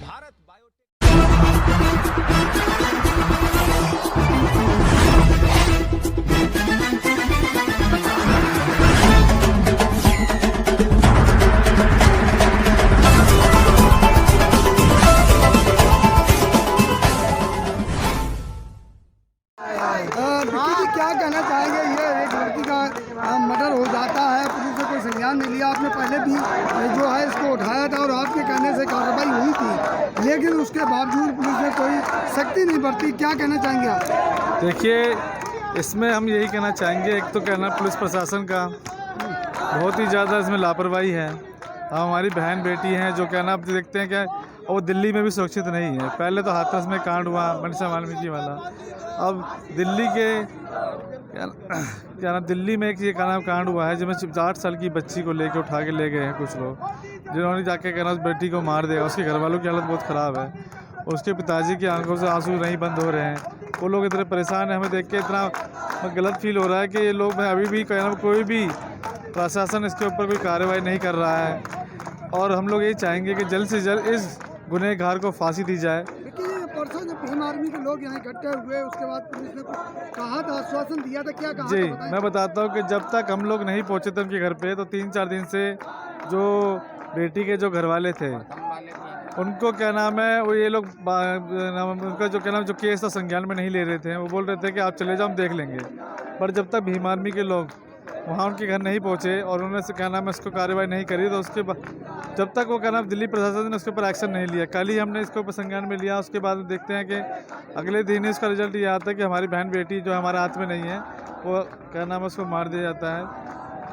Bharat biotech Vicky जी क्या कहना चाहेंगे? ये एक लड़की का मर्डर हो जाता है, पुलिस ने कोई संज्ञान नहीं लिया। आपने पहले भी जो है इसको उठाया था और आपके कहने से कार्रवाई हुई थी, लेकिन उसके बावजूद पुलिस ने कोई सख्ती नहीं बरती। क्या कहना चाहेंगे आप? देखिए, इसमें हम यही कहना चाहेंगे, एक तो कहना पुलिस प्रशासन का बहुत ही ज़्यादा इसमें लापरवाही है। हमारी बहन बेटी हैं जो कहना आप देखते हैं क्या, और वो दिल्ली में भी सुरक्षित नहीं है। पहले तो हाथरस में कांड हुआ मनीषा वाल्मीकि वाला, अब दिल्ली के क्या नाम दिल्ली में एक ये क्या नाम कांड हुआ है जिसमें 8 साल की बच्ची को लेके उठा के ले गए हैं कुछ लोग, जिन्होंने जाके कहना उस बेटी को मार दिया। उसके घर वालों की हालत बहुत ख़राब है, उसके पिताजी की आंखों से आंसू नहीं बंद हो रहे हैं। वो लोग इतने परेशान हैं, हमें देख के इतना गलत फील हो रहा है कि ये लोग अभी भी कहना कोई भी प्रशासन इसके ऊपर कोई कार्रवाई नहीं कर रहा है। और हम लोग यही चाहेंगे कि जल्द से जल्द इस गुनहगार को फांसी दी जाए। परसों जब भीम आर्मी के लोग यहाँ इकट्ठे हुए, उसके बाद पुलिस ने कुछ कहा था, आश्वासन दिया था, क्या कहा जी था? मैं बताता हूँ कि जब तक हम लोग नहीं पहुँचे थे उनके घर पे, तो 3-4 दिन से जो बेटी के जो घर वाले थे उनको क्या नाम है वो ये लोग उनका जो क्या नाम जो केस था संज्ञान में नहीं ले रहे थे। वो बोल रहे थे कि आप चले जाओ हम देख लेंगे, पर जब तक भीम आर्मी के लोग वहाँ उनके घर नहीं पहुँचे और उन्होंने क्या नाम है इसको कार्रवाई नहीं करी, तो उसके बाद जब तक वो क्या नाम दिल्ली प्रशासन ने उसके ऊपर एक्शन नहीं लिया। कल ही हमने इसके ऊपर संज्ञान में लिया, उसके बाद देखते हैं कि अगले दिन ही उसका रिजल्ट ये आता है कि हमारी बहन बेटी जो हमारे हाथ में नहीं है वो क्या नाम है उसको मार दिया जाता है।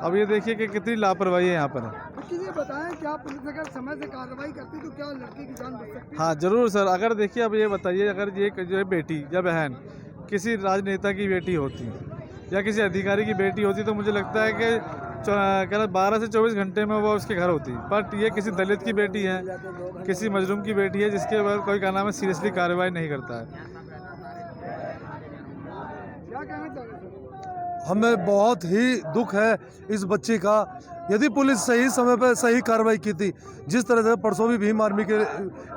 अब ये देखिए कि कितनी लापरवाही है यहाँ पर। ये बताएं क्या पुलिस अगर समय से कार्रवाई करती तो क्या लड़की की जान बच सकती? हाँ ज़रूर सर। अगर देखिए अब ये बताइए, अगर ये जो है बेटी या बहन किसी राजनेता की बेटी होती या किसी अधिकारी की बेटी होती तो मुझे लगता है कि क्या 12 से 24 घंटे में वो उसके घर होती। बट ये किसी दलित की बेटी है, किसी मजलूम की बेटी है, जिसके ऊपर कोई क्या नाम है सीरियसली कार्रवाई नहीं करता है। क्या कहना चाहेंगे? हमें बहुत ही दुख है इस बच्ची का। यदि पुलिस सही समय पर सही कार्रवाई की थी, जिस तरह से परसों भी भीम आर्मी के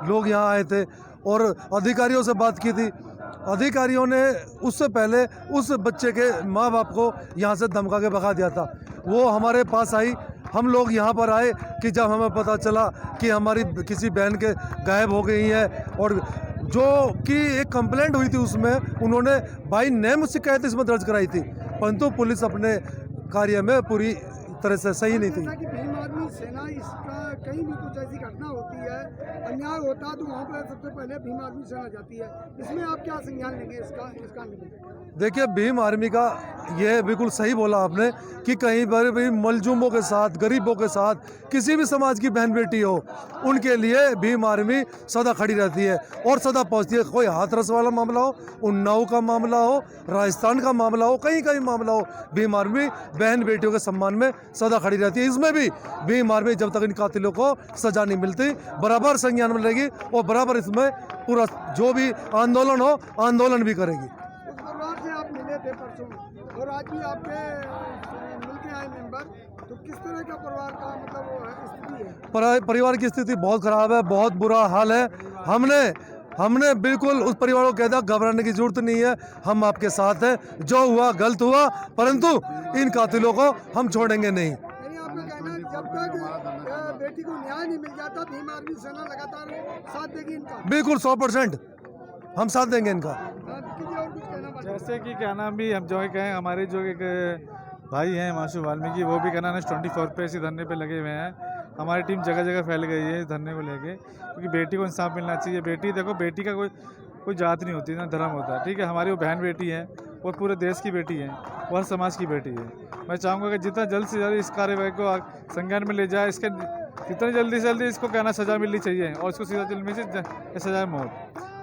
लोग यहाँ आए थे और अधिकारियों से बात की थी, अधिकारियों ने उससे पहले उस बच्चे के माँ बाप को यहाँ से धमका के भगा दिया था। वो हमारे पास आई, हम लोग यहाँ पर आए कि जब हमें पता चला कि हमारी किसी बहन के गायब हो गई है और जो कि एक कंप्लेंट हुई थी उसमें उन्होंने बाई नेम शिकायत इसमें दर्ज कराई थी, परंतु पुलिस अपने कार्य में पूरी तरह से सही नहीं थी। जैसा कि भीम आर्मी सेना इसका कहीं भी कुछ ऐसी घटना होती है, अन्याय होता है तो वहाँ पर सबसे पहले भीम आर्मी सेना जाती है। इसमें आप क्या संज्ञान लेंगे इसका देखिए, भीम आर्मी का ये बिल्कुल सही बोला आपने कि कहीं पर भी मजलूमों के साथ, गरीबों के साथ, किसी भी समाज की बहन बेटी हो, उनके लिए भीम आर्मी सदा खड़ी रहती है और सदा पहुंचती है। कोई हाथरस वाला मामला हो, उन्नाव का मामला हो, राजस्थान का मामला हो, कहीं मामला हो, भीम आर्मी बहन बेटियों के सम्मान में सदा खड़ी रहती है। इसमें भी भीम आर्मी जब तक इन कातिलों को सजा नहीं मिलती बराबर संज्ञान में लेगी और बराबर इसमें पूरा जो भी आंदोलन हो आंदोलन भी करेगी। से आप मिले थे परसों और आज भी आपके मिलके आए मेंबर, तो किस तरह का परिवार का मतलब वो स्थिति है? परिवार की स्थिति बहुत खराब है, बहुत बुरा हाल है। हमने बिल्कुल उस परिवार को कह दिया घबराने की जरूरत नहीं है, हम आपके साथ हैं, जो हुआ गलत हुआ, परंतु इन कातिलों को हम छोड़ेंगे नहीं। आपका कहना है जब तक बेटी को न्याय नहीं मिल जाता भीम आर्मी सेना लगातार साथ देगी इनका? बिल्कुल 100% हम साथ देंगे इनका। जैसे कि क्या नाम भी हम जो है कहें, हमारे जो एक भाई हैं माशू वाल्मीकि, वो भी क्या नाम है 24 पे इसी धरने पे लगे हुए हैं। हमारी टीम जगह जगह फैल गई है इस धरने को लेके, क्योंकि बेटी को इंसाफ मिलना चाहिए। बेटी देखो, बेटी का कोई जात नहीं होती ना धर्म होता है, ठीक है। हमारी वो बहन बेटी है, वो पूरे देश की बेटी है, वो हर समाज की बेटी है। मैं चाहूँगा कि जितना जल्द से जल्द इस कार्रवाई को संज्ञान में ले जाए, इसके जितनी जल्दी से जल्दी इसको कहना सज़ा मिलनी चाहिए और इसको सीधा जेल में से सज़ा मौत,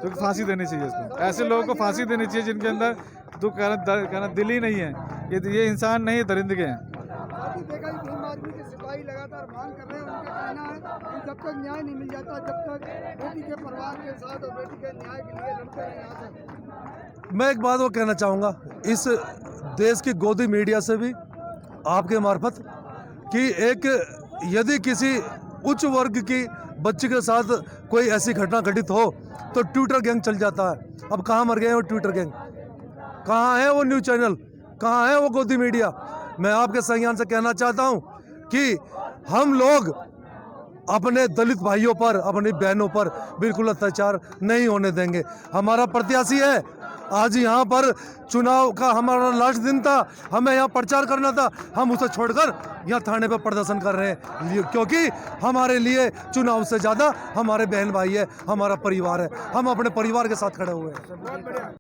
जो कि फांसी देनी चाहिए इसको। ऐसे लोगों को फांसी देनी चाहिए जिनके अंदर दुख कहना दिल ही नहीं है, ये इंसान नहीं है, दरिंदगे हैं। भीम आर्मी के सिपाही लगातार मांग कर रहे हैं, उनका कहना है कि जब तक न्याय नहीं मिल जाता, जब तक बेटी के परिवार के साथ और बेटी के न्याय के लिए लड़ते रहे यहाँ से। मैं एक बात वो कहना चाहूँगा इस देश की गोदी मीडिया से भी आपके मार्फत कि एक यदि किसी उच्च वर्ग की बच्चे के साथ कोई ऐसी घटना घटित हो तो ट्विटर गैंग चल जाता है। अब कहाँ मर गए हैं वो ट्विटर गैंग, कहाँ है वो न्यूज़ चैनल, कहाँ है वो गोदी मीडिया। मैं आपके संज्ञान से कहना चाहता हूँ कि हम लोग अपने दलित भाइयों पर, अपनी बहनों पर बिल्कुल अत्याचार नहीं होने देंगे। हमारा प्रत्याशी है, आज यहाँ पर चुनाव का हमारा लास्ट दिन था, हमें यहाँ प्रचार करना था, हम उसे छोड़कर यहाँ थाने पर प्रदर्शन कर रहे हैं, क्योंकि हमारे लिए चुनाव से ज़्यादा हमारे बहन भाई है, हमारा परिवार है, हम अपने परिवार के साथ खड़े हुए हैं।